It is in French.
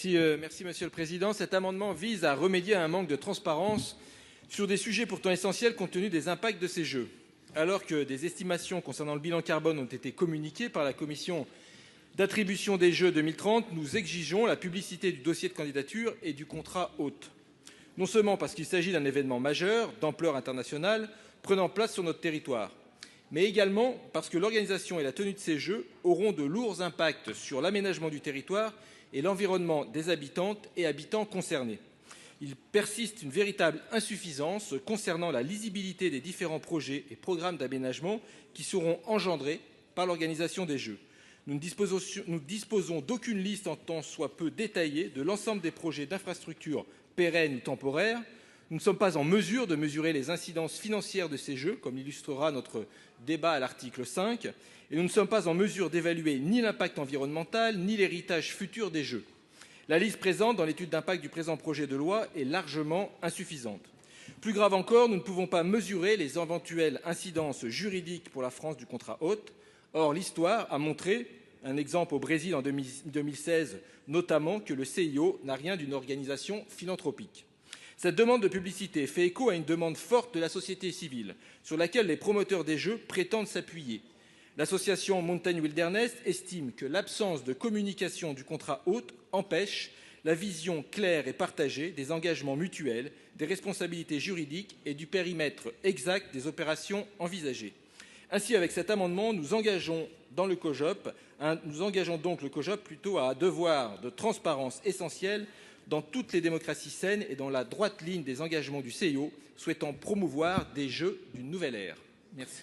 Merci Monsieur le Président. Cet amendement vise à remédier à un manque de transparence sur des sujets pourtant essentiels compte tenu des impacts de ces jeux. Alors que des estimations concernant le bilan carbone ont été communiquées par la Commission d'attribution des Jeux 2030, nous exigeons la publicité du dossier de candidature et du contrat hôte. Non seulement parce qu'il s'agit d'un événement majeur, d'ampleur internationale, prenant place sur notre territoire, mais également parce que l'organisation et la tenue de ces Jeux auront de lourds impacts sur l'aménagement du territoire et l'environnement des habitantes et habitants concernés. Il persiste une véritable insuffisance concernant la lisibilité des différents projets et programmes d'aménagement qui seront engendrés par l'organisation des Jeux. Nous disposons d'aucune liste en tant soit peu détaillée de l'ensemble des projets d'infrastructures pérennes ou temporaires. Nous ne sommes pas en mesure de mesurer les incidences financières de ces Jeux, comme l'illustrera notre débat à l'article 5, et nous ne sommes pas en mesure d'évaluer ni l'impact environnemental ni l'héritage futur des Jeux. La liste présente dans l'étude d'impact du présent projet de loi est largement insuffisante. Plus grave encore, nous ne pouvons pas mesurer les éventuelles incidences juridiques pour la France du contrat hôte. Or, l'histoire a montré, un exemple au Brésil en 2016 notamment, que le CIO n'a rien d'une organisation philanthropique. Cette demande de publicité fait écho à une demande forte de la société civile, sur laquelle les promoteurs des Jeux prétendent s'appuyer. L'association Mountain Wilderness estime que l'absence de communication du contrat hôte empêche la vision claire et partagée des engagements mutuels, des responsabilités juridiques et du périmètre exact des opérations envisagées. Ainsi, avec cet amendement, nous engageons donc le COJOP à un devoir de transparence essentiel dans toutes les démocraties saines et dans la droite ligne des engagements du CIO souhaitant promouvoir des Jeux d'une nouvelle ère. Merci.